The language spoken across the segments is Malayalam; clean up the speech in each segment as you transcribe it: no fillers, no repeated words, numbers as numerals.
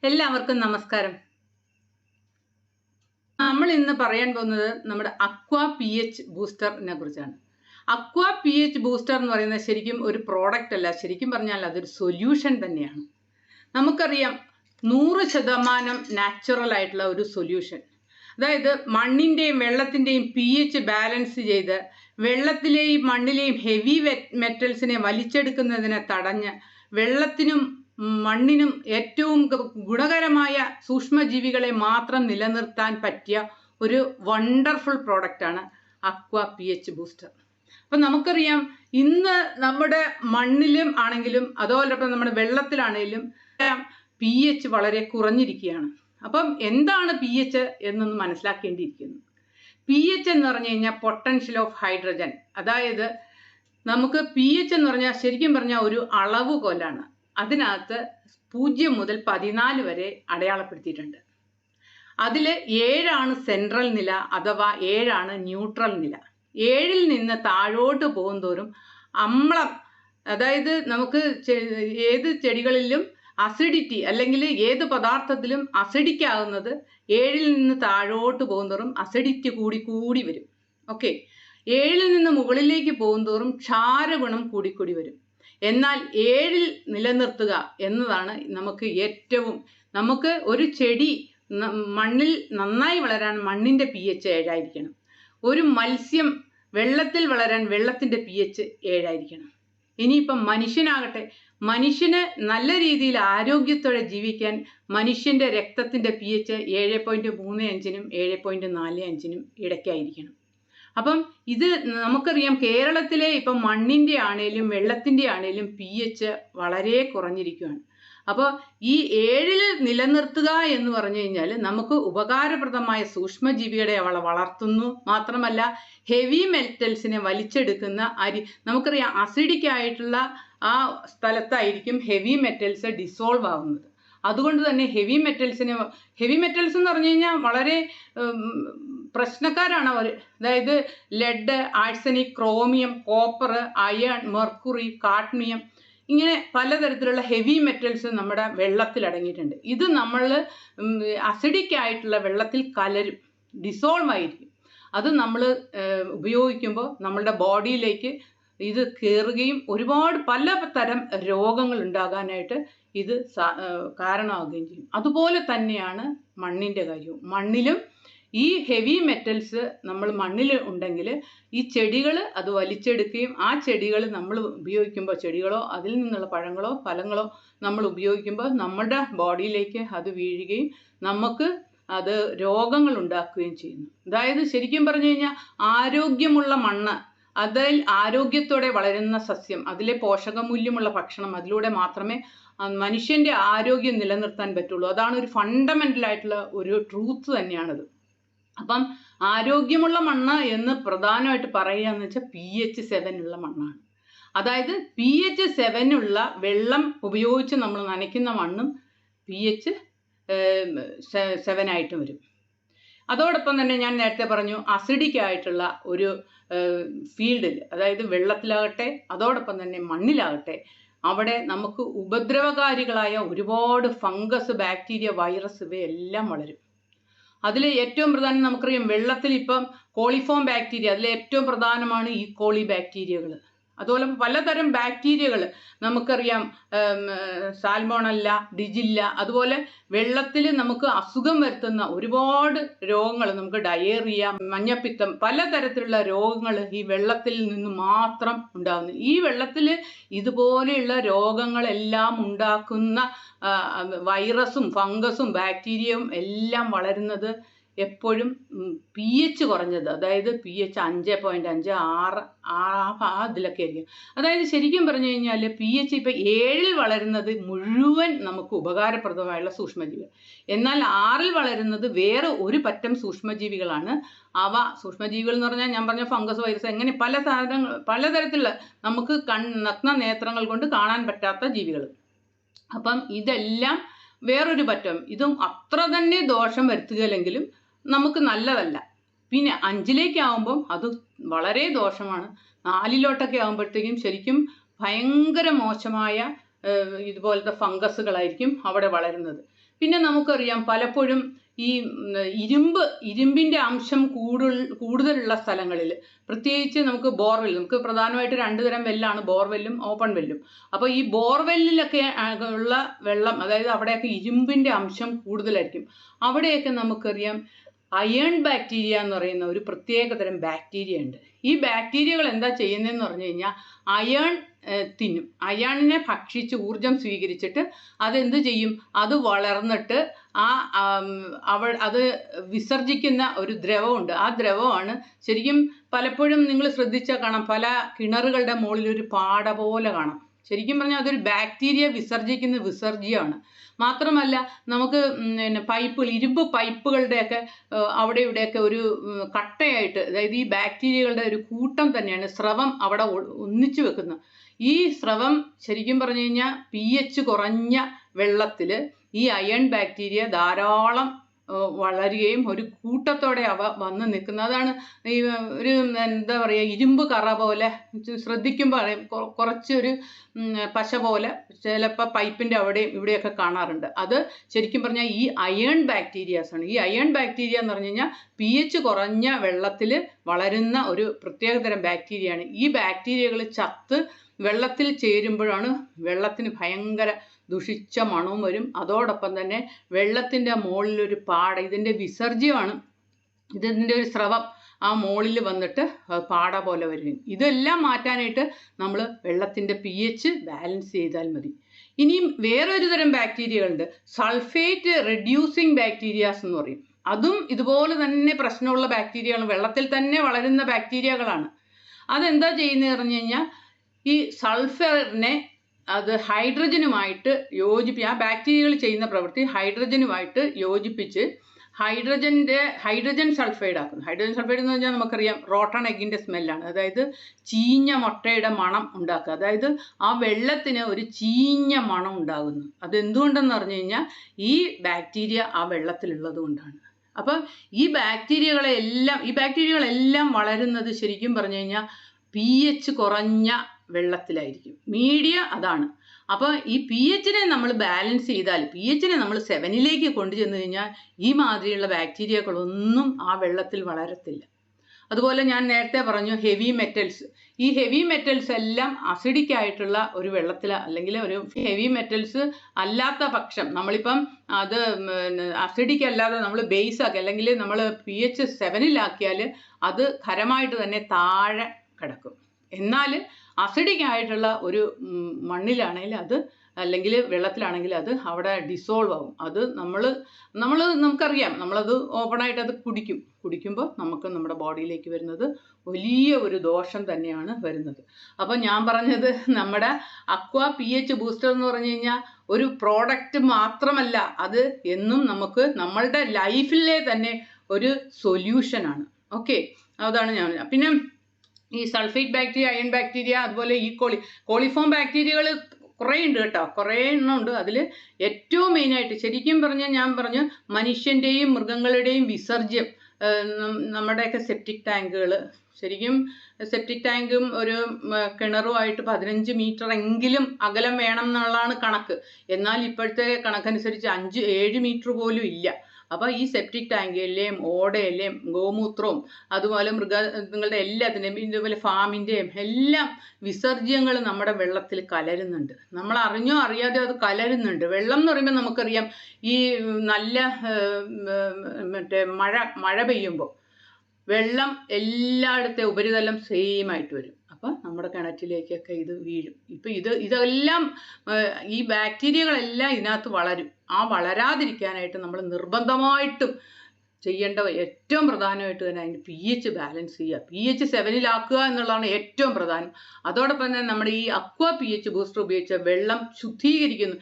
എല്ലാവർക്കും നമസ്കാരം. നമ്മൾ ഇന്ന് പറയാൻ പോകുന്നത് നമ്മുടെ അക്വാ pH ബൂസ്റ്ററിനെ കുറിച്ചാണ്. അക്വാ pH ബൂസ്റ്റർ എന്ന് പറയുന്നത് ശരിക്കും ഒരു പ്രോഡക്റ്റ് അല്ല, ശരിക്കും പറഞ്ഞാൽ അതൊരു സൊല്യൂഷൻ തന്നെയാണ്. നമുക്കറിയാം 100% നാച്ചുറൽ ആയിട്ടുള്ള ഒരു സൊല്യൂഷൻ. അതായത് മണ്ണിൻ്റെയും വെള്ളത്തിൻ്റെയും pH ബാലൻസ് ചെയ്ത് വെള്ളത്തിലെയും മണ്ണിലെയും ഹെവി മെറ്റൽസിനെ വലിച്ചെടുക്കുന്നതിനെ തടഞ്ഞ് വെള്ളത്തിനും മണ്ണിനും ഏറ്റവും ഗുണകരമായ സൂക്ഷ്മജീവികളെ മാത്രം നിലനിർത്താൻ പറ്റിയ ഒരു വണ്ടർഫുൾ പ്രോഡക്റ്റാണ് അക്വാ pH ബൂസ്റ്റർ. അപ്പം നമുക്കറിയാം ഇന്ന് നമ്മുടെ മണ്ണിലും ആണെങ്കിലും അതോടൊപ്പം നമ്മുടെ വെള്ളത്തിലാണെങ്കിലും pH വളരെ കുറഞ്ഞിരിക്കുകയാണ്. അപ്പം എന്താണ് pH എന്നൊന്ന് മനസ്സിലാക്കേണ്ടിയിരിക്കുന്നു. pH എന്ന് പറഞ്ഞു കഴിഞ്ഞാൽ പൊട്ടൻഷ്യൽ ഓഫ് ഹൈഡ്രജൻ. അതായത് നമുക്ക് pH എന്ന് പറഞ്ഞാൽ ശരിക്കും പറഞ്ഞാൽ ഒരു അളവുകോലാണ്. അതിനകത്ത് 0 മുതൽ 14 വരെ അടയാളപ്പെടുത്തിയിട്ടുണ്ട്. അതിൽ 7 സെൻട്രൽ നില അഥവാ 7 ന്യൂട്രൽ നില. 7 നിന്ന് താഴോട്ട് പോകുന്തോറും അമ്ലം, അതായത് നമുക്ക് ഏത് ചെടികളിലും അസിഡിറ്റി അല്ലെങ്കിൽ ഏത് പദാർത്ഥത്തിലും അസിഡിക് ആകുന്നത് 7 നിന്ന് താഴോട്ട് പോകുന്തോറും അസിഡിറ്റി കൂടി വരും. ഓക്കെ, 7 നിന്ന് മുകളിലേക്ക് പോകുന്തോറും ക്ഷാരഗുണം കൂടിക്കൂടി വരും. എന്നാൽ 7 നിലനിർത്തുക എന്നതാണ് നമുക്ക് ഒരു ചെടി മണ്ണിൽ നന്നായി വളരാൻ മണ്ണിൻ്റെ pH 7 ആയിരിക്കണം. ഒരു മത്സ്യം വെള്ളത്തിൽ വളരാൻ വെള്ളത്തിൻ്റെ pH 7 ആയിരിക്കണം. ഇനിയിപ്പം മനുഷ്യനാകട്ടെ, മനുഷ്യന് നല്ല രീതിയിൽ ആരോഗ്യത്തോടെ ജീവിക്കാൻ മനുഷ്യൻ്റെ രക്തത്തിൻ്റെ pH 7.35-നും 7.45-നും ഇടയ്ക്കായിരിക്കണം. അപ്പം ഇത് നമുക്കറിയാം, കേരളത്തിലെ ഇപ്പം മണ്ണിൻ്റെ ആണേലും വെള്ളത്തിൻ്റെ ആണേലും pH വളരെ കുറഞ്ഞിരിക്കുകയാണ്. അപ്പോൾ ഈ 7 നിലനിർത്തുക എന്ന് പറഞ്ഞു കഴിഞ്ഞാൽ നമുക്ക് ഉപകാരപ്രദമായ സൂക്ഷ്മജീവികളെ വളർത്തുന്നു മാത്രമല്ല, ഹെവി മെറ്റൽസിനെ വലിച്ചെടുക്കുന്ന നമുക്കറിയാം അസിഡിക് ആയിട്ടുള്ള ആ സ്ഥലത്തായിരിക്കും ഹെവി മെറ്റൽസ് ഡിസോൾവ് ആവുന്നത്. അതുകൊണ്ട് തന്നെ ഹെവി മെറ്റൽസ് എന്ന് പറഞ്ഞു കഴിഞ്ഞാൽ വളരെ പ്രശ്നക്കാരാണ് അവർ. അതായത് lead, arsenic, chromium, copper, iron, mercury, cadmium, ഇങ്ങനെ പലതരത്തിലുള്ള ഹെവി മെറ്റൽസ് നമ്മുടെ വെള്ളത്തിൽ അടങ്ങിയിട്ടുണ്ട്. ഇത് നമ്മൾ അസിഡിക് ആയിട്ടുള്ള വെള്ളത്തിൽ കലരും, ഡിസോൾവ് ആയിരിക്കും. അത് നമ്മൾ ഉപയോഗിക്കുമ്പോൾ നമ്മളുടെ ബോഡിയിലേക്ക് ഇത് കയറുകയും ഒരുപാട് പലതരം രോഗങ്ങൾ ഉണ്ടാകാനായിട്ട് ഇത് കാരണമാവുകയും ചെയ്യും. അതുപോലെ തന്നെയാണ് മണ്ണിൻ്റെ കാര്യവും. മണ്ണിലും ഈ ഹെവി മെറ്റൽസ് നമ്മൾ മണ്ണിൽ ഉണ്ടെങ്കിൽ ഈ ചെടികൾ അത് വലിച്ചെടുക്കുകയും ആ ചെടികൾ നമ്മൾ ഉപയോഗിക്കുമ്പോൾ, ചെടികളോ അതിൽ നിന്നുള്ള പഴങ്ങളോ ഫലങ്ങളോ നമ്മൾ ഉപയോഗിക്കുമ്പോൾ നമ്മുടെ ബോഡിയിലേക്ക് അത് വീഴുകയും നമുക്ക് അത് രോഗങ്ങൾ ഉണ്ടാക്കുകയും ചെയ്യുന്നു. അതായത് ശരിക്കും പറഞ്ഞു കഴിഞ്ഞാൽ ആരോഗ്യമുള്ള മണ്ണ്, അതിൽ ആരോഗ്യത്തോടെ വളരുന്ന സസ്യം, അതിലെ പോഷകമൂല്യമുള്ള ഭക്ഷണം, അതിലൂടെ മാത്രമേ മനുഷ്യൻ്റെ ആരോഗ്യം നിലനിർത്താൻ പറ്റുള്ളൂ. അതാണ് ഒരു ഫണ്ടമെൻ്റൽ ആയിട്ടുള്ള ഒരു ട്രൂത്ത് തന്നെയാണത്. അപ്പം ആരോഗ്യമുള്ള മണ്ണ് എന്ന് പ്രധാനമായിട്ട് പറയുക എന്ന് വെച്ചാൽ pH 7 ഉള്ള മണ്ണാണ്. അതായത് pH 7 ഉള്ള വെള്ളം ഉപയോഗിച്ച് നമ്മൾ നനയ്ക്കുന്ന മണ്ണും pH 7 ആയിട്ട് വരും. അതോടൊപ്പം തന്നെ ഞാൻ നേരത്തെ പറഞ്ഞു, അസിഡിക് ആയിട്ടുള്ള ഒരു ഫീൽഡിൽ, അതായത് വെള്ളത്തിലാകട്ടെ അതോടൊപ്പം തന്നെ മണ്ണിലാകട്ടെ, അവിടെ നമുക്ക് ഉപദ്രവകാരികളായ ഒരുപാട് ഫംഗസ്, ബാക്ടീരിയ, വൈറസ് ഇവയെല്ലാം വളരും. അതിൽ ഏറ്റവും പ്രധാനം നമുക്കറിയാം, വെള്ളത്തിൽ ഇപ്പം കോളിഫോം ബാക്ടീരിയ, അതിൽ ഏറ്റവും പ്രധാനമാണ് ഈ കോളി ബാക്ടീരിയകൾ. അതുപോലെ പലതരം ബാക്ടീരിയകൾ നമുക്കറിയാം, സാൽമോണല്ല, ഡിജില്ല. അതുപോലെ വെള്ളത്തിൽ നമുക്ക് അസുഖം വരുത്തുന്ന ഒരുപാട് രോഗങ്ങൾ, നമുക്ക് ഡയേറിയ, മഞ്ഞപ്പിത്തം, പലതരത്തിലുള്ള രോഗങ്ങൾ ഈ വെള്ളത്തിൽ നിന്ന് മാത്രം ഉണ്ടാകുന്നു. ഈ വെള്ളത്തിൽ ഇതുപോലെയുള്ള രോഗങ്ങളെല്ലാം ഉണ്ടാക്കുന്ന വൈറസും ഫംഗസും ബാക്ടീരിയയും എല്ലാം വളരുന്നത് എപ്പോഴും pH കുറഞ്ഞത്, അതായത് pH 5.5, 6 അതിലൊക്കെ ആയിരിക്കും. അതായത് ശരിക്കും പറഞ്ഞു കഴിഞ്ഞാൽ pH ഇപ്പം 7 വളരുന്നത് മുഴുവൻ നമുക്ക് ഉപകാരപ്രദമായുള്ള സൂക്ഷ്മജീവികൾ. എന്നാൽ 6 വളരുന്നത് വേറെ ഒരു പറ്റം സൂക്ഷ്മജീവികളാണ്. അവ സൂക്ഷ്മജീവികൾ എന്ന് പറഞ്ഞാൽ ഞാൻ പറഞ്ഞ ഫംഗസ്, വൈറസ്, എങ്ങനെ പലതരത്തിലുള്ള നമുക്ക് നഗ്ന നേത്രങ്ങൾ കൊണ്ട് കാണാൻ പറ്റാത്ത ജീവികൾ. അപ്പം ഇതെല്ലാം വേറൊരു പറ്റം. ഇതും അത്ര തന്നെ ദോഷം വരുത്തുകയില്ലെങ്കിലും നമുക്ക് നല്ലതല്ല. പിന്നെ 5 അത് വളരെ ദോഷമാണ്. 4 ആകുമ്പോഴത്തേക്കും ശരിക്കും ഭയങ്കര മോശമായ ഇതുപോലത്തെ ഫംഗസുകളായിരിക്കും അവിടെ വളരുന്നത്. പിന്നെ നമുക്കറിയാം പലപ്പോഴും ഈ ഇരുമ്പിൻ്റെ അംശം കൂടുതലുള്ള സ്ഥലങ്ങളിൽ, പ്രത്യേകിച്ച് നമുക്ക് ബോർവെൽ, നമുക്ക് പ്രധാനമായിട്ട് 2 തരം വെല്ലാണ്, ബോർവെല്ലും ഓപ്പൺ വെല്ലും. അപ്പോൾ ഈ ബോർവെല്ലിലൊക്കെ ഉള്ള വെള്ളം, അതായത് അവിടെയൊക്കെ ഇരുമ്പിൻ്റെ അംശം കൂടുതലായിരിക്കും. അവിടെയൊക്കെ നമുക്കറിയാം അയേൺ ബാക്ടീരിയ എന്ന് പറയുന്ന ഒരു പ്രത്യേക തരം ബാക്ടീരിയ ഉണ്ട്. ഈ ബാക്ടീരിയകൾ എന്താ ചെയ്യുന്നതെന്ന് പറഞ്ഞു കഴിഞ്ഞാൽ അയേൺ തിന്നും. അയേണിനെ ഭക്ഷിച്ച് ഊർജം സ്വീകരിച്ചിട്ട് അതെന്ത് ചെയ്യും, അത് വളർന്നിട്ട് അത് വിസർജിക്കുന്ന ഒരു ദ്രവമുണ്ട്. ആ ദ്രവമാണ് ശരിക്കും പലപ്പോഴും നിങ്ങൾ ശ്രദ്ധിച്ചാൽ കാണാം, പല കിണറുകളുടെ മുകളിൽ ഒരു പാട പോലെ കാണാം. ശരിക്കും പറഞ്ഞാൽ അതൊരു ബാക്ടീരിയ വിസർജിക്കുന്ന വിസർജ്യമാണ്. മാത്രമല്ല നമുക്ക് പൈപ്പുകൾ, ഇരുമ്പ് പൈപ്പുകളുടെയൊക്കെ അവിടെ ഇവിടെയൊക്കെ ഒരു കട്ടയായിട്ട്, അതായത് ഈ ബാക്ടീരിയകളുടെ ഒരു കൂട്ടം തന്നെയാണ് സ്രവം അവിടെ ഒന്നിച്ചു വെക്കുന്നത്. ഈ സ്രവം ശരിക്കും പറഞ്ഞു കഴിഞ്ഞാൽ pH കുറഞ്ഞ വെള്ളത്തിൽ ഈ അയൺ ബാക്ടീരിയ ധാരാളം വളരുകയും ഒരു കൂട്ടത്തോടെ അവ വന്ന് നിൽക്കുന്നത്. അതാണ് ഈ ഒരു എന്താ പറയുക, ഇരുമ്പ് കറ പോലെ ശ്രദ്ധിക്കുമ്പോൾ അറിയാം, കുറച്ചൊരു പശ പോലെ ചിലപ്പോൾ പൈപ്പിൻ്റെ അവിടെയും ഇവിടെയൊക്കെ കാണാറുണ്ട്. അത് ശരിക്കും പറഞ്ഞാൽ ഈ അയൺ ബാക്ടീരിയാസാണ്. ഈ അയൺ ബാക്ടീരിയ എന്ന് പറഞ്ഞു കഴിഞ്ഞാൽ pH കുറഞ്ഞ വെള്ളത്തിൽ വളരുന്ന ഒരു പ്രത്യേകതരം ബാക്ടീരിയയാണ്. ഈ ബാക്ടീരിയകൾ ചത്ത് വെള്ളത്തിൽ ചേരുമ്പോഴാണ് വെള്ളത്തിന് ഭയങ്കര ദുഷിച്ച മണവും വരും. അതോടൊപ്പം തന്നെ വെള്ളത്തിൻ്റെ മുകളിലൊരു പാട, ഇതിൻ്റെ വിസർജ്യമാണ്, ഇതിൻ്റെ ഒരു സ്രവം ആ മുകളിൽ വന്നിട്ട് പാട പോലെ വരും. ഇതെല്ലാം മാറ്റാനായിട്ട് നമ്മൾ വെള്ളത്തിൻ്റെ pH ബാലൻസ് ചെയ്താൽ മതി. ഇനിയും വേറൊരു തരം ബാക്ടീരിയകളുണ്ട്, സൾഫേറ്റ് റെഡ്യൂസിങ് ബാക്ടീരിയാസ് എന്ന് പറയും. അതും ഇതുപോലെ തന്നെ പ്രശ്നമുള്ള ബാക്ടീരിയകളാണ്, വെള്ളത്തിൽ തന്നെ വളരുന്ന ബാക്ടീരിയകളാണ്. അതെന്താ ചെയ്യുന്നത് പറഞ്ഞു കഴിഞ്ഞാൽ ഈ സൾഫറിനെ അത് ഹൈഡ്രജനുമായിട്ട് ആ ബാക്ടീരിയകൾ ചെയ്യുന്ന പ്രവൃത്തി ഹൈഡ്രജനുമായിട്ട് യോജിപ്പിച്ച് ഹൈഡ്രജൻ സൾഫൈഡ് ആക്കുന്നു. ഹൈഡ്രജൻ സൾഫൈഡ് എന്ന് പറഞ്ഞാൽ നമുക്കറിയാം റോട്ടൺ എഗ്ഗിൻ്റെ സ്മെല്ലാണ്, അതായത് ചീഞ്ഞ മുട്ടയുടെ മണം ഉണ്ടാക്കുക. അതായത് ആ വെള്ളത്തിന് ഒരു ചീഞ്ഞ മണം ഉണ്ടാകുന്നു. അതെന്തുകൊണ്ടെന്ന് പറഞ്ഞു കഴിഞ്ഞാൽ ഈ ബാക്ടീരിയ ആ വെള്ളത്തിലുള്ളത് കൊണ്ടാണ്. അപ്പം ഈ ബാക്ടീരിയകളെല്ലാം വളരുന്നത് ശരിക്കും പറഞ്ഞു കഴിഞ്ഞാൽ pH കുറഞ്ഞ വെള്ളത്തിലായിരിക്കും. മീഡിയ അതാണ്. അപ്പോൾ ഈ pHനെ നമ്മൾ ബാലൻസ് ചെയ്താൽ, pHനെ നമ്മൾ 7ലേക്ക് കൊണ്ടുചെന്ന് കഴിഞ്ഞാൽ ഈ മാതിരിയുള്ള ബാക്ടീരിയകളൊന്നും ആ വെള്ളത്തിൽ വളരത്തില്ല. അതുപോലെ ഞാൻ നേരത്തെ പറഞ്ഞു ഹെവി മെറ്റൽസ്. ഈ ഹെവി മെറ്റൽസ് എല്ലാം അസിഡിക് ആയിട്ടുള്ള ഒരു വെള്ളത്തിൽ, അല്ലെങ്കിൽ ഒരു ഹെവി മെറ്റൽസ് അല്ലാത്ത പക്ഷം നമ്മളിപ്പം അത് അസിഡിക് അല്ലാതെ നമ്മൾ ബേസ് ആക്കി, അല്ലെങ്കിൽ നമ്മൾ pH 7ലാക്കിയാൽ അത് ഖരമായിട്ട് തന്നെ താഴെ കിടക്കും. എന്നാൽ അസിഡിക് ആയിട്ടുള്ള ഒരു മണ്ണിലാണെങ്കിൽ അത്, അല്ലെങ്കിൽ വെള്ളത്തിലാണെങ്കിൽ അത് അവിടെ ഡിസോൾവ് ആവും. അത് നമുക്കറിയാം, നമ്മളത് ഓപ്പണായിട്ട് അത് കുടിക്കുമ്പോൾ നമുക്ക് നമ്മുടെ ബോഡിയിലേക്ക് വരുന്നത് വലിയ ഒരു ദോഷം തന്നെയാണ് വരുന്നത്. അപ്പം ഞാൻ പറഞ്ഞത് നമ്മുടെ അക്വാ pH ബൂസ്റ്റർ എന്ന് പറഞ്ഞു കഴിഞ്ഞാൽ ഒരു പ്രോഡക്റ്റ് മാത്രമല്ല, അത് എന്നും നമുക്ക് നമ്മളുടെ ലൈഫിലെ തന്നെ ഒരു സൊല്യൂഷനാണ്. ഓക്കെ, അതാണ് ഞാൻ. പിന്നെ ഈ സൾഫേറ്റ് ബാക്ടീരിയ, അയൺ ബാക്ടീരിയ, അതുപോലെ ഈ കോളിഫോം ബാക്ടീരിയകൾ കുറേ ഉണ്ട് കേട്ടോ, കുറേ എണ്ണം ഉണ്ട്. അതിൽ ഏറ്റവും മെയിനായിട്ട് ശരിക്കും പറഞ്ഞാൽ ഞാൻ പറഞ്ഞു മനുഷ്യൻ്റെയും മൃഗങ്ങളുടെയും വിസർജ്യം, നമ്മുടെയൊക്കെ സെപ്റ്റിക് ടാങ്കുകൾ, ശരിക്കും സെപ്റ്റിക് ടാങ്കും ഒരു കിണറുമായിട്ട് 15 മീറ്റർ എങ്കിലും അകലം വേണം എന്നുള്ളതാണ് കണക്ക്. എന്നാൽ ഇപ്പോഴത്തെ കണക്കനുസരിച്ച് 5-7 മീറ്റർ പോലും ഇല്ല. അപ്പോൾ ഈ സെപ്റ്റിക് ടാങ്കിലെയും ഓടയിലെയും ഗോമൂത്രവും അതുപോലെ മൃഗങ്ങളുടെ എല്ലാത്തിൻ്റെയും, ഇതുപോലെ ഫാമിൻ്റെയും എല്ലാം വിസർജ്യങ്ങൾ നമ്മുടെ വെള്ളത്തിൽ കലരുന്നുണ്ട്. നമ്മൾ അറിഞ്ഞോ അറിയാതെ അത് കലരുന്നുണ്ട്. വെള്ളം എന്ന് പറയുമ്പോൾ നമുക്കറിയാം, ഈ നല്ല മഴ പെയ്യുമ്പോൾ വെള്ളം എല്ലായിടത്തെ ഉപരിതലം സെയിം ആയിട്ട് വരും. അപ്പം നമ്മുടെ കിണറ്റിലേക്കൊക്കെ ഇത് വീഴും. ഇപ്പം ഇതെല്ലാം ഈ ബാക്ടീരിയകളെല്ലാം ഇതിനകത്ത് വളരും. ആ വളരാതിരിക്കാനായിട്ട് നമ്മൾ നിർബന്ധമായിട്ടും ചെയ്യേണ്ട ഏറ്റവും പ്രധാനമായിട്ട് തന്നെ അതിൻ്റെ pH ബാലൻസ് ചെയ്യുക. pH 7ലാക്കുക എന്നുള്ളതാണ് ഏറ്റവും പ്രധാനം. അതോടൊപ്പം തന്നെ നമ്മുടെ ഈ അക്വാ pH ബൂസ്റ്റർ ഉപയോഗിച്ച് വെള്ളം ശുദ്ധീകരിക്കുന്നു.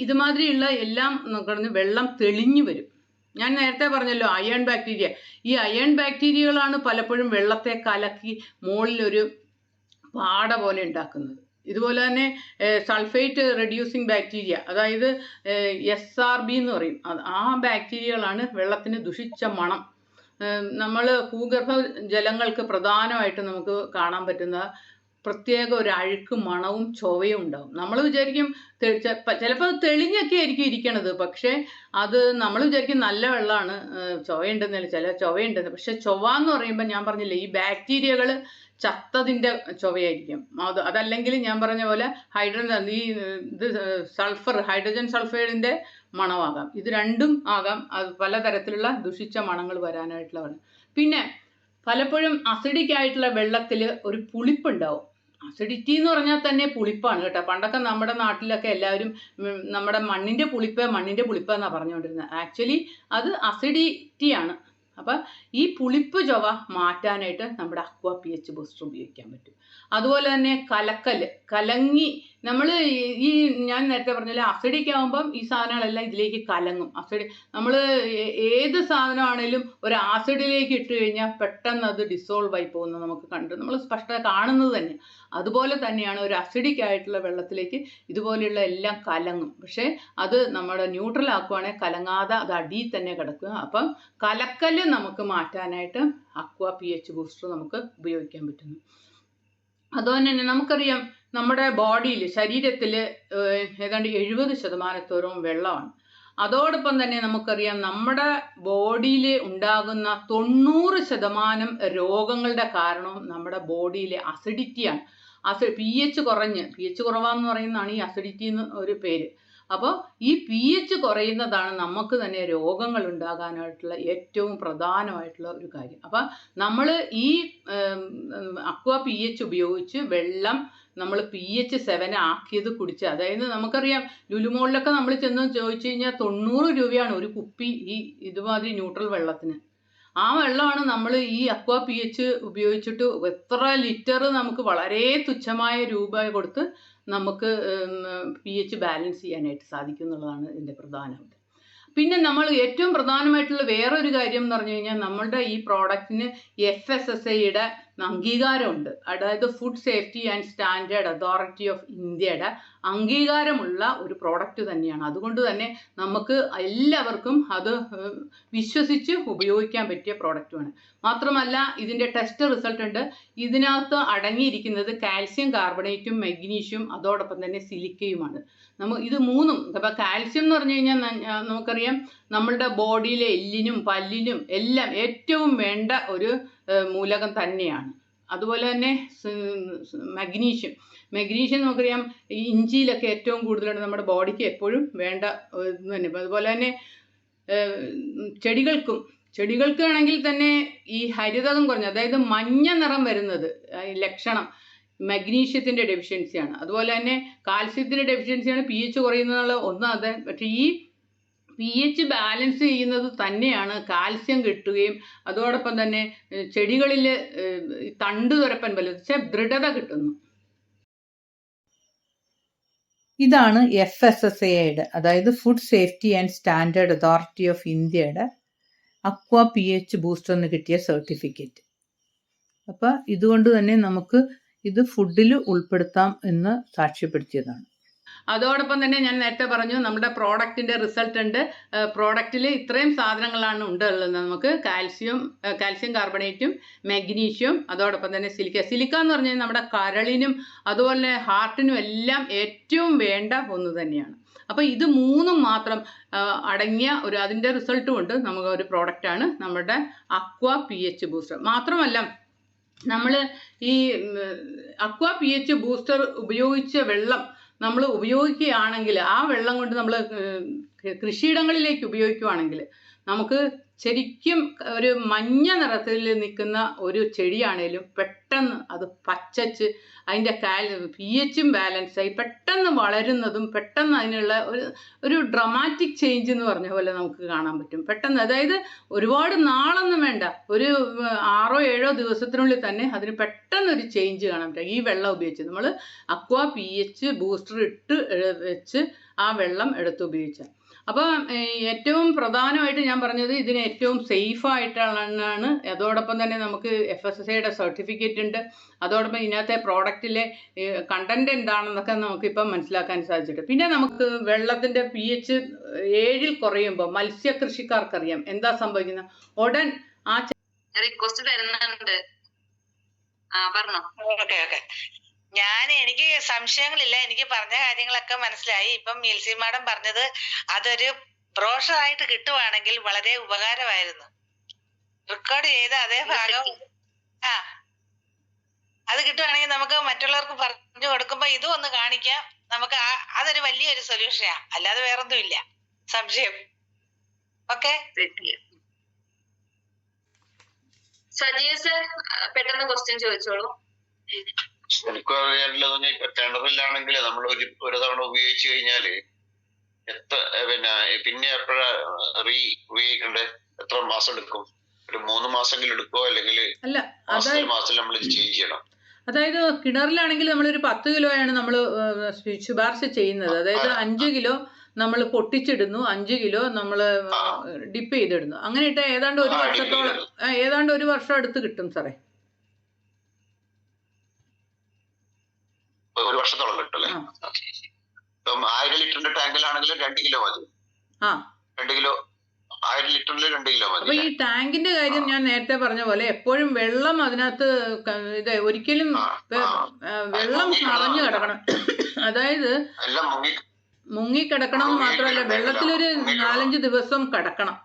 ഇതുമാതിരിയുള്ള എല്ലാം നോക്കണമെന്ന് വെള്ളം തെളിഞ്ഞു വരും. ഞാൻ നേരത്തെ പറഞ്ഞല്ലോ അയൺ ബാക്ടീരിയ. ഈ അയൺ ബാക്ടീരിയകളാണ് പലപ്പോഴും വെള്ളത്തെ കലക്കി മുകളിലൊരു പാട പോലെ ഉണ്ടാക്കുന്നത്. ഇതുപോലെ തന്നെ സൾഫേറ്റ് റെഡ്യൂസിങ് ബാക്ടീരിയ, അതായത് SRB എന്ന് പറയും, ആ ബാക്ടീരിയകളാണ് വെള്ളത്തിന് ദുഷിച്ച മണം. നമ്മൾ ഭൂഗർഭ ജലങ്ങൾക്ക് പ്രധാനമായിട്ട് നമുക്ക് കാണാൻ പറ്റുന്ന പ്രത്യേക ഒരു അഴുക്ക് മണവും ചൊവയും ഉണ്ടാവും. നമ്മൾ വിചാരിക്കും ചിലപ്പോൾ തെളിഞ്ഞൊക്കെ ആയിരിക്കും ഇരിക്കണത്, പക്ഷേ അത് നമ്മൾ വിചാരിക്കും നല്ല വെള്ളമാണ്, ചൊവയുണ്ടെന്നല്ല, ചില ചൊവയുണ്ടെന്ന്. പക്ഷെ ചൊവ എന്ന് പറയുമ്പോൾ ഞാൻ പറഞ്ഞില്ലേ, ഈ ബാക്ടീരിയകൾ ചത്തതിൻ്റെ ചൊവയായിരിക്കും. അതല്ലെങ്കിൽ ഞാൻ പറഞ്ഞ പോലെ ഹൈഡ്രജൻ സൾഫൈഡിൻ്റെ മണമാകാം. ഇത് രണ്ടും ആകാം. അത് പലതരത്തിലുള്ള ദുഷിച്ച മണങ്ങൾ വരാനായിട്ടുള്ളതാണ്. പിന്നെ പലപ്പോഴും അസിഡിക് ആയിട്ടുള്ള വെള്ളത്തിൽ ഒരു പുളിപ്പുണ്ടാവും. അസിഡിറ്റി എന്ന് പറഞ്ഞാൽ തന്നെ പുളിപ്പാണ് കേട്ടോ. പണ്ടൊക്കെ നമ്മുടെ നാട്ടിലൊക്കെ എല്ലാവരും നമ്മുടെ മണ്ണിൻ്റെ പുളിപ്പ് എന്നാണ് പറഞ്ഞുകൊണ്ടിരുന്നത്. ആക്ച്വലി അത് അസിഡിറ്റിയാണ്. അപ്പം ഈ പുളിപ്പ് ചൊവ മാറ്റാനായിട്ട് നമ്മുടെ അക്വാ pH ബൂസ്റ്റർ ഉപയോഗിക്കാൻ പറ്റും. അതുപോലെ തന്നെ കലങ്ങി നമ്മൾ ഈ ഞാൻ നേരത്തെ പറഞ്ഞില്ല, അസിഡിക് ആകുമ്പം ഈ സാധനങ്ങളെല്ലാം ഇതിലേക്ക് കലങ്ങും. നമ്മൾ ഏത് സാധനമാണേലും ഒരു ആസിഡിലേക്ക് ഇട്ട് കഴിഞ്ഞാൽ പെട്ടെന്ന് അത് ഡിസോൾവ് ആയി പോകുന്നത് നമുക്ക് നമ്മൾ സ്പഷ്ടമായി കാണുന്നത് തന്നെ. അതുപോലെ തന്നെയാണ് ഒരു അസിഡിക് ആയിട്ടുള്ള വെള്ളത്തിലേക്ക് ഇതുപോലെയുള്ള എല്ലാം കലങ്ങും. പക്ഷേ അത് നമ്മുടെ ന്യൂട്രൽ ആക്കുവാണെങ്കിൽ കലങ്ങാതെ അത് അടിയിൽ തന്നെ കിടക്കുക. അപ്പം കലക്കൽ നമുക്ക് മാറ്റാനായിട്ട് അക്വാ pH ബൂസ്റ്റർ നമുക്ക് ഉപയോഗിക്കാൻ പറ്റുന്നു. അതുപോലെ തന്നെ നമുക്കറിയാം, നമ്മുടെ ബോഡിയിൽ, ശരീരത്തിൽ ഏതാണ്ട് 70% വെള്ളമാണ്. അതോടൊപ്പം തന്നെ നമുക്കറിയാം, നമ്മുടെ ബോഡിയിൽ ഉണ്ടാകുന്ന 90% രോഗങ്ങളുടെ കാരണവും നമ്മുടെ ബോഡിയിലെ അസിഡിറ്റിയാണ്. pH കുറവാന്ന് പറയുന്നതാണ് ഈ അസിഡിറ്റി എന്ന് ഒരു പേര്. അപ്പോൾ ഈ pH കുറയുന്നതാണ് നമുക്ക് തന്നെ രോഗങ്ങൾ ഉണ്ടാകാനായിട്ടുള്ള ഏറ്റവും പ്രധാനമായിട്ടുള്ള ഒരു കാര്യം. അപ്പം നമ്മൾ ഈ അക്വാ pH ഉപയോഗിച്ച് വെള്ളം നമ്മൾ pH 7 ആക്കിയത് കുടിച്ച്, അതായത് നമുക്കറിയാം ലുലുമോളിലൊക്കെ നമ്മൾ ചെന്ന് ചോദിച്ചു കഴിഞ്ഞാൽ 90 രൂപയാണ് ഒരു കുപ്പി ഈ ഇതുമാതിരി ന്യൂട്രൽ വെള്ളത്തിന്. ആ വെള്ളമാണ് നമ്മൾ ഈ അക്വാ pH ഉപയോഗിച്ചിട്ട് എത്ര ലിറ്റർ നമുക്ക് വളരെ തുച്ഛമായ രൂപ കൊടുത്ത് നമുക്ക് pH ബാലൻസ് ചെയ്യാനായിട്ട് സാധിക്കും എന്നുള്ളതാണ് ഇതിൻ്റെ പ്രധാനം. പിന്നെ നമ്മൾ ഏറ്റവും പ്രധാനമായിട്ടുള്ള വേറൊരു കാര്യം എന്ന് പറഞ്ഞു കഴിഞ്ഞാൽ, നമ്മളുടെ ഈ പ്രോഡക്റ്റിന് FSSAIയുടെ അംഗീകാരമുണ്ട്. അതായത് food safety and standard authority of ഇന്ത്യയുടെ അംഗീകാരമുള്ള ഒരു പ്രോഡക്റ്റ് തന്നെയാണ്. അതുകൊണ്ട് തന്നെ നമുക്ക് എല്ലാവർക്കും അത് വിശ്വസിച്ച് ഉപയോഗിക്കാൻ പറ്റിയ പ്രോഡക്റ്റുമാണ്. മാത്രമല്ല ഇതിൻ്റെ ടെസ്റ്റ് റിസൾട്ട് ഉണ്ട്. ഇതിനകത്ത് അടങ്ങിയിരിക്കുന്നത് കാൽസ്യം കാർബണേറ്റും മഗ്നീഷ്യം അതോടൊപ്പം തന്നെ സിലിക്കയുമാണ്. ഇത് മൂന്നും, അപ്പോൾ കാൽസ്യം എന്ന് പറഞ്ഞു കഴിഞ്ഞാൽ നമുക്കറിയാം നമ്മളുടെ ബോഡിയിലെ എല്ലിനും പല്ലിനും എല്ലാം ഏറ്റവും വേണ്ട ഒരു മൂലകം തന്നെയാണ്. അതുപോലെ തന്നെ മഗ്നീഷ്യം നമുക്കറിയാം ഇഞ്ചിയിലൊക്കെ ഏറ്റവും കൂടുതലാണ്, നമ്മുടെ ബോഡിക്ക് എപ്പോഴും വേണ്ട തന്നെ. അതുപോലെ തന്നെ ചെടികൾക്കാണെങ്കിൽ തന്നെ ഈ ഹരിതകം കുറഞ്ഞ, അതായത് മഞ്ഞ നിറം വരുന്നത് ലക്ഷണം മഗ്നീഷ്യത്തിൻ്റെ ഡെഫിഷ്യൻസിയാണ്. അതുപോലെ തന്നെ കാൽസ്യത്തിൻ്റെ ഡെഫിഷ്യൻസിയാണ് pH കുറയുന്നതിനുള്ള ഒന്നാമത്. പക്ഷേ ഈ pH ബാലൻസ് ചെയ്യുന്നത് തന്നെയാണ് കാൽസ്യം കിട്ടുകയും അതോടൊപ്പം തന്നെ ചെടികളിൽ തണ്ട് തുരപ്പൻ ദൃഢത കിട്ടുന്നു. ഇതാണ് FSSAIയുടെ, അതായത് food safety and standard authority of ഇന്ത്യയുടെ അക്വാ pH ബൂസ്റ്ററിന് കിട്ടിയ സർട്ടിഫിക്കറ്റ്. അപ്പം ഇതുകൊണ്ട് തന്നെ നമുക്ക് ഇത് ഫുഡിൽ ഉൾപ്പെടുത്താം എന്ന് സാക്ഷ്യപ്പെടുത്തിയതാണ്. അതോടൊപ്പം തന്നെ ഞാൻ നേരത്തെ പറഞ്ഞു നമ്മുടെ പ്രോഡക്റ്റിൻ്റെ റിസൾട്ട് ഉണ്ട്. പ്രോഡക്റ്റിൽ ഇത്രയും സാധനങ്ങളാണ് ഉള്ളത്. നമുക്ക് കാൽസ്യം കാർബണേറ്റും മഗ്നീഷ്യം അതോടൊപ്പം തന്നെ സിലിക്ക എന്ന് പറഞ്ഞാൽ നമ്മുടെ കരളിനും അതുപോലെ ഹാർട്ടിനും എല്ലാം ഏറ്റവും വേണ്ട ഒന്ന് തന്നെയാണ്. അപ്പോൾ ഇത് മൂന്നും മാത്രം അടങ്ങിയ അതിൻ്റെ റിസൾട്ടും ഉണ്ട് നമുക്ക് ഒരു പ്രോഡക്റ്റാണ് നമ്മുടെ അക്വാ pH ബൂസ്റ്റർ. മാത്രമല്ല നമ്മൾ ഈ അക്വാ pH ബൂസ്റ്റർ ഉപയോഗിച്ച വെള്ളം നമ്മൾ ഉപയോഗിക്കുകയാണെങ്കിൽ, ആ വെള്ളം കൊണ്ട് നമ്മൾ കൃഷിയിടങ്ങളിലേക്ക് ഉപയോഗിക്കുകയാണെങ്കിൽ നമുക്ക് ശരിക്കും ഒരു മഞ്ഞ നിറത്തിൽ നിൽക്കുന്ന ഒരു ചെടിയാണേലും പെട്ടെന്ന് അത് പച്ചച്ച് അതിൻ്റെ pHും ബാലൻസായി പെട്ടെന്ന് വളരുന്നതും പെട്ടെന്ന് അതിനുള്ള ഒരു ഡ്രമാറ്റിക് ചേഞ്ച് എന്ന് പറഞ്ഞ പോലെ നമുക്ക് കാണാൻ പറ്റും. പെട്ടെന്ന്, അതായത് ഒരുപാട് നാളൊന്നും വേണ്ട, ഒരു 6-7 ദിവസത്തിനുള്ളിൽ തന്നെ അതിന് പെട്ടെന്നൊരു ചേഞ്ച് കാണാൻ പറ്റും ഈ വെള്ളം ഉപയോഗിച്ച്. നമ്മൾ അക്വാ pH ബൂസ്റ്റർ ഇട്ട് വെച്ച് ആ വെള്ളം എടുത്ത് ഉപയോഗിച്ചാൽ. അപ്പോൾ ഏറ്റവും പ്രധാനമായിട്ട് ഞാൻ പറഞ്ഞത് ഇതിന് ഏറ്റവും സേഫായിട്ടാണ്. അതോടൊപ്പം തന്നെ നമുക്ക് FSSAIയുടെ സർട്ടിഫിക്കറ്റ് ഉണ്ട്. അതോടൊപ്പം ഇതിനകത്തെ പ്രോഡക്റ്റിലെ കണ്ടന്റ് എന്താണെന്നൊക്കെ നമുക്കിപ്പം മനസ്സിലാക്കാൻ സാധിച്ചിട്ട്. പിന്നെ നമുക്ക് വെള്ളത്തിൻ്റെ pH 7 കുറയുമ്പോൾ മത്സ്യകൃഷിക്കാർക്കറിയാം എന്താ സംഭവിക്കുന്നത്. ഉടൻ ആ റിക്വസ്റ്റ് വരുന്നുണ്ട്. പറഞ്ഞോ. എനിക്ക് സംശയങ്ങളില്ല. എനിക്ക് പറഞ്ഞ കാര്യങ്ങളൊക്കെ മനസ്സിലായി. ഇപ്പം മിൽസി മാഡം പറഞ്ഞത് അതൊരു ബ്രോഷറായിട്ട് കിട്ടുവാണെങ്കിൽ വളരെ ഉപകാരമായിരുന്നു. റെക്കോർഡ് ചെയ്ത അതേ ഭാഗം ആ അത് കിട്ടുവാണെങ്കിൽ നമുക്ക് മറ്റുള്ളവർക്ക് പറഞ്ഞു കൊടുക്കുമ്പോ ഇതും ഒന്ന് കാണിക്കാം. നമുക്ക് അതൊരു വലിയൊരു സൊല്യൂഷനാ, അല്ലാതെ വേറൊന്നും ഇല്ല. സംശയം ഓക്കെ. സജീവ് സർ പെട്ടെന്ന് ക്വസ്റ്റ്യൻ ചോദിച്ചോളൂ. എനിക്ക് അറിയാനുള്ളത് ഇപ്പൊ കിണറിലാണെങ്കിൽ നമ്മൾ ഒരു തവണ ഉപയോഗിച്ചു കഴിഞ്ഞാല് പിന്നെ എപ്പോഴാ ഉപയോഗിക്കണ്ടേ? എത്ര മാസം എടുക്കും? ഒരു 3 മാസമെങ്കിലും എടുക്കുമോ, അല്ലെങ്കിൽ മാസം നമ്മൾ ചേഞ്ച് ചെയ്യണം? അതായത് കിണറിലാണെങ്കിൽ നമ്മളൊരു 10 കിലോയാണ് നമ്മൾ ശുപാർശ ചെയ്യുന്നത്. അതായത് 5 കിലോ നമ്മൾ പൊട്ടിച്ചിടുന്നു, 5 കിലോ നമ്മൾ ഡിപ്പ് ചെയ്തിടുന്നു. അങ്ങനെ ഇട്ട് ഏതാണ്ട് ഒരു വർഷം അടുത്ത് കിട്ടും സാറേ. ഒരു വർഷത്തോളം കിട്ടും അല്ലേ? 1000 ലിറ്ററിന്റെ ടാങ്കിലാണെങ്കിൽ 2 കിലോ മതി. 2 കിലോ 1000 ലിറ്ററിൽ 2 കിലോ മതി. അപ്പൊ ഈ ടാങ്കിന്റെ കാര്യം ഞാൻ നേരത്തെ പറഞ്ഞ പോലെ എപ്പോഴും വെള്ളം അതിനകത്ത് ഒരിക്കലും വെള്ളം നിറഞ്ഞു കിടക്കണം. അതായത് മുങ്ങിക്കിടക്കണമെന്ന് മാത്രമല്ല, വെള്ളത്തിലൊരു 4-5 ദിവസം കിടക്കണം.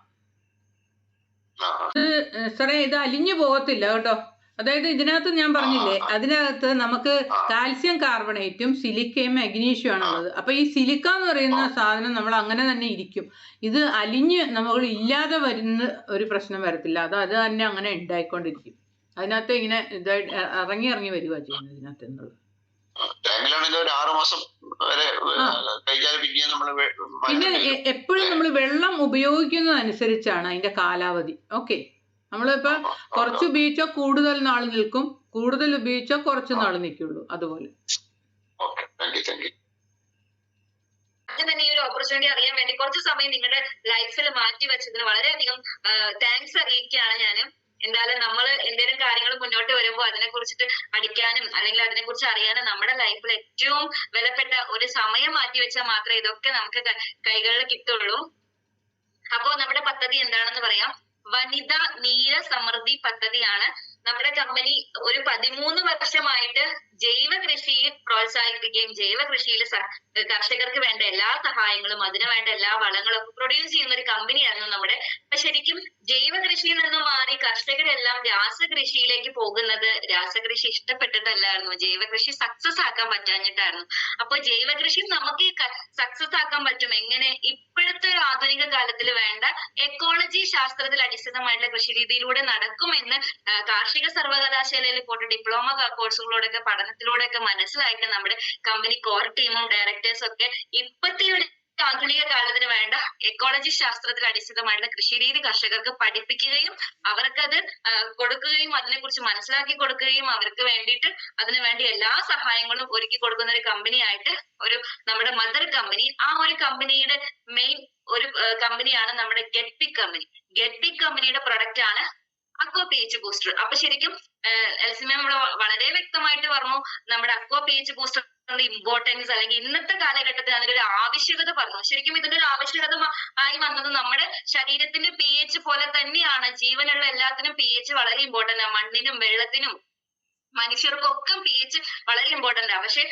സാറേ ഇത് അലിഞ്ഞു പോകത്തില്ല കേട്ടോ. അതായത് ഇതിനകത്ത് ഞാൻ പറഞ്ഞില്ലേ, അതിനകത്ത് നമുക്ക് കാൽസ്യം കാർബണേറ്റും സിലിക്കയും മഗ്നീഷ്യം ആണുള്ളത്. അപ്പൊ ഈ സിലിക്ക എന്ന് പറയുന്ന സാധനം നമ്മൾ അങ്ങനെ തന്നെ ഇരിക്കും. ഇത് അലിഞ്ഞ് നമ്മൾ ഇല്ലാതെ വരുന്ന ഒരു പ്രശ്നം വരത്തില്ല. അത് തന്നെ അങ്ങനെ ഉണ്ടായിക്കൊണ്ടിരിക്കും. അതിനകത്ത് ഇങ്ങനെ ഇതായിട്ട് ഇറങ്ങി വരിക ചെയ്യുന്നത് ഇതിനകത്ത് എന്നുള്ളത്. പിന്നെ എപ്പോഴും നമ്മൾ വെള്ളം ഉപയോഗിക്കുന്നതനുസരിച്ചാണ് അതിന്റെ കാലാവധി. ഓക്കെ, നമ്മളിപ്പോ കുറച്ച് ഉപയോഗിച്ചാൽ കൂടുതൽ നാൾ നിൽക്കും, കൂടുതൽ ഉപയോഗിച്ചാൽ കുറച്ച് നാൾ നിൽക്കുള്ളൂ. അതുപോലെ തന്നെ ഈ ഒരു ഓപ്പർച്യൂണിറ്റി അറിയാൻ വേണ്ടി കുറച്ച് സമയം നിങ്ങളുടെ ലൈഫിൽ മാറ്റി വെച്ചതിന് വളരെയധികം താങ്ക്സ് അറിയിക്കുകയാണ് ഞാൻ. എന്തായാലും നമ്മൾ എന്തെങ്കിലും കാര്യങ്ങൾ മുന്നോട്ട് വരുമ്പോൾ അതിനെ കുറിച്ചിട്ട് പഠിക്കാനും അല്ലെങ്കിൽ അതിനെ കുറിച്ച് അറിയാനും നമ്മുടെ ലൈഫിൽ ഏറ്റവും വിലപ്പെട്ട ഒരു സമയം മാറ്റി വെച്ചാൽ മാത്രമേ ഇതൊക്കെ നമുക്ക് കൈകളിൽ കിട്ടുള്ളൂ. അപ്പോ നമ്മുടെ പദ്ധതി എന്താണെന്ന് പറയാം. വനിതാ നീര സമൃദ്ധി പദ്ധതിയാണ്. നമ്മുടെ കമ്പനി ഒരു 13 വർഷമായിട്ട് ജൈവ കൃഷിയെ പ്രോത്സാഹിപ്പിക്കുകയും ജൈവ കൃഷിയിൽ കർഷകർക്ക് വേണ്ട എല്ലാ സഹായങ്ങളും അതിനു വേണ്ട എല്ലാ വളങ്ങളും ഒക്കെ പ്രൊഡ്യൂസ് ചെയ്യുന്ന ഒരു കമ്പനിയായിരുന്നു നമ്മുടെ. അപ്പൊ ശരിക്കും ജൈവ കൃഷിയിൽ നിന്നും മാറി കർഷകരെല്ലാം രാസകൃഷിയിലേക്ക് പോകുന്നത് രാസകൃഷി ഇഷ്ടപ്പെട്ടിട്ടല്ലായിരുന്നു, ജൈവ കൃഷി സക്സസ് ആക്കാൻ പറ്റാഞ്ഞിട്ടായിരുന്നു. അപ്പൊ ജൈവ കൃഷി നമുക്ക് സക്സസ് ആക്കാൻ പറ്റും എങ്ങനെ? ഇപ്പോഴത്തെ ഒരു ആധുനിക കാലത്തിൽ വേണ്ട എക്കോളജി ശാസ്ത്രത്തിൽ അടിസ്ഥാനമായിട്ടുള്ള കൃഷി രീതിയിലൂടെ നടക്കുമെന്ന് കാർഷിക സർവകലാശാലയിൽ പോയിട്ട് ഡിപ്ലോമ കോഴ്സുകളോടൊക്കെ പഠനത്തിലൂടെയൊക്കെ മനസ്സിലായിട്ട് നമ്മുടെ കമ്പനി കോർ ടീമും ഡയറക്ടേഴ്സും ഒക്കെ ഇപ്പത്തെ ഒരു ആധുനിക കാലത്തിന് വേണ്ട എക്കോളജി ശാസ്ത്രത്തിൽ അടിസ്ഥാനമായിട്ടുള്ള കൃഷി രീതി കർഷകർക്ക് പഠിപ്പിക്കുകയും അവർക്കത് കൊടുക്കുകയും അതിനെക്കുറിച്ച് മനസ്സിലാക്കി കൊടുക്കുകയും അവർക്ക് വേണ്ടിയിട്ട് അതിനു വേണ്ടി എല്ലാ സഹായങ്ങളും ഒരുക്കി കൊടുക്കുന്ന ഒരു കമ്പനിയായിട്ട് ഒരു നമ്മുടെ മദർ കമ്പനി, ആ ഒരു കമ്പനിയുടെ മെയിൻ ഒരു കമ്പനിയാണ് നമ്മുടെ ഗെറ്റ്പിക് കമ്പനി. ഗെറ്റ്പിക് കമ്പനിയുടെ പ്രൊഡക്റ്റ് ആണ് അക്വ PH ബൂസ്റ്റർ. അപ്പൊ ശരിക്കും എൽസി മാം വളരെ വ്യക്തമായിട്ട് പറഞ്ഞു നമ്മുടെ അക്വ PH ബൂസ്റ്റർ ഇമ്പോർട്ടൻസ്, അല്ലെങ്കിൽ ഇന്നത്തെ കാലഘട്ടത്തിൽ അതിന്റെ ഒരു ആവശ്യകത പറഞ്ഞു. ശരിക്കും ഇതിന്റെ ഒരു ആവശ്യകത ആയി വന്നത് നമ്മുടെ ശരീരത്തിന്റെ pH പോലെ തന്നെയാണ്. ജീവനുള്ള എല്ലാത്തിനും pH വളരെ ഇമ്പോർട്ടന്റ് ആണ്. മണ്ണിനും വെള്ളത്തിനും മനുഷ്യർക്കൊക്കെ pH വളരെ ഇമ്പോർട്ടന്റ് ആണ്. പക്ഷെ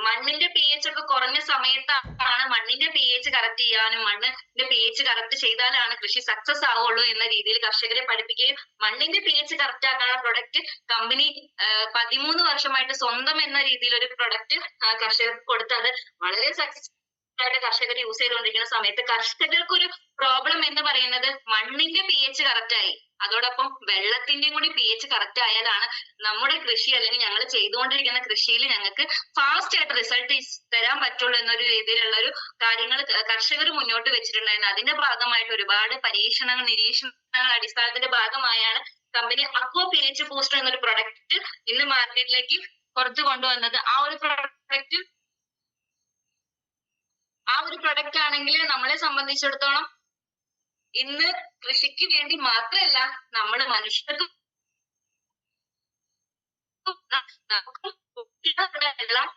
മണ്ണിന്റെ pH ഒക്കെ കുറഞ്ഞ സമയത്താണ് മണ്ണിന്റെ pH കറക്റ്റ് ചെയ്യാനും മണ്ണിന്റെ pH കറക്റ്റ് ചെയ്താലാണ് കൃഷി സക്സസ് ആവുള്ളൂ എന്ന രീതിയിൽ കർഷകരെ പഠിപ്പിക്കുകയും മണ്ണിന്റെ pH കറക്റ്റ് ആക്കാനുള്ള പ്രൊഡക്റ്റ് കമ്പനി 13 വർഷമായിട്ട് സ്വന്തം എന്ന രീതിയിൽ ഒരു പ്രൊഡക്റ്റ് കർഷകർക്ക് കൊടുത്ത് അത് വളരെ സക്സസ് ആയിട്ട് കർഷകർ യൂസ് ചെയ്തുകൊണ്ടിരിക്കുന്ന സമയത്ത് കർഷകർക്ക് ഒരു പ്രോബ്ലം എന്ന് പറയുന്നത് മണ്ണിന്റെ pH കറക്റ്റ് ആയി, അതോടൊപ്പം വെള്ളത്തിന്റെയും കൂടി pH കറക്റ്റ് ആയാലാണ് നമ്മുടെ കൃഷി അല്ലെങ്കിൽ ഞങ്ങൾ ചെയ്തുകൊണ്ടിരിക്കുന്ന കൃഷിയിൽ ഞങ്ങൾക്ക് ഫാസ്റ്റ് ആയിട്ട് റിസൾട്ട് തരാൻ പറ്റുള്ളൂ എന്നൊരു രീതിയിലുള്ള ഒരു കാര്യങ്ങൾ കർഷകർ മുന്നോട്ട് വെച്ചിട്ടുണ്ടായിരുന്നു. അതിന്റെ ഭാഗമായിട്ട് ഒരുപാട് പരീക്ഷണങ്ങൾ നിരീക്ഷണങ്ങൾ അടിസ്ഥാനത്തിന്റെ ഭാഗമായാണ് കമ്പനി അക്വ PH ബൂസ്റ്റർ എന്നൊരു പ്രൊഡക്റ്റ് ഇന്ന് മാർക്കറ്റിലേക്ക് പുറത്തു കൊണ്ടുവന്നത്. ആ ഒരു പ്രൊഡക്റ്റ് ആണെങ്കിൽ നമ്മളെ സംബന്ധിച്ചിടത്തോളം ഇന്ന് കൃഷിക്ക് വേണ്ടി മാത്രമല്ല നമ്മൾ മനുഷ്യർക്ക് വെള്ളം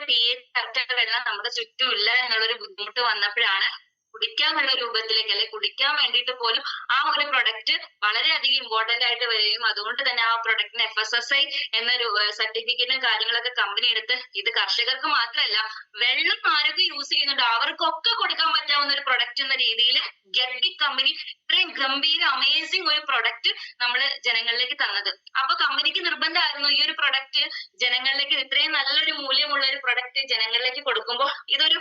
pH കറക്റ്റ് വെള്ളം നമ്മുടെ ചുറ്റും ഇല്ല എന്നുള്ളൊരു ബുദ്ധിമുട്ട് വന്നപ്പോഴാണ് കുടിക്കാനുള്ള രൂപത്തിലേക്ക് അല്ലെ കുടിക്കാൻ വേണ്ടിയിട്ട് പോലും ആ ഒരു പ്രൊഡക്റ്റ് വളരെയധികം ഇമ്പോർട്ടന്റ് ആയിട്ട് വരികയും അതുകൊണ്ട് തന്നെ ആ പ്രൊഡക്റ്റിന് FSSAI എന്ന സർട്ടിഫിക്കറ്റും കാര്യങ്ങളൊക്കെ കമ്പനി എടുത്ത് ഇത് കർഷകർക്ക് മാത്രമല്ല വെള്ളം ആരൊക്കെ യൂസ് ചെയ്യുന്നുണ്ട് അവർക്കൊക്കെ കൊടുക്കാൻ പറ്റാവുന്ന ഒരു പ്രൊഡക്റ്റ് എന്ന രീതിയിൽ ഗഡ്ബി കമ്പനി ഇത്രയും ഗംഭീര അമേസിംഗ് ഒരു പ്രൊഡക്റ്റ് നമ്മൾ ജനങ്ങളിലേക്ക് തന്നത്. അപ്പൊ കമ്പനിക്ക് നിർബന്ധമായിരുന്നു ഈ ഒരു പ്രൊഡക്റ്റ് ജനങ്ങളിലേക്ക് ഇത്രയും നല്ലൊരു മൂല്യമുള്ള ഒരു പ്രൊഡക്റ്റ് ജനങ്ങളിലേക്ക് കൊടുക്കുമ്പോൾ ഇതൊരു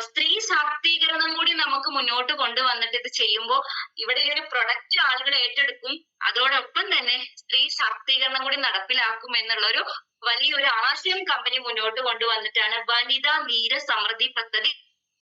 സ്ത്രീ ശാക്തീകരണം കൂടി നമുക്ക് മുന്നോട്ട് കൊണ്ടുവന്നിട്ട് ഇത് ചെയ്യുമ്പോൾ ഇവിടെ ഈ ഒരു പ്രൊഡക്റ്റ് ആളുകൾ ഏറ്റെടുക്കും, അതോടൊപ്പം തന്നെ സ്ത്രീ ശാക്തീകരണം കൂടി നടപ്പിലാക്കും എന്നുള്ളൊരു വലിയൊരു ആശയം കമ്പനി മുന്നോട്ട് കൊണ്ടുവന്നിട്ടാണ് വനിതാ നീര സമൃദ്ധി പദ്ധതി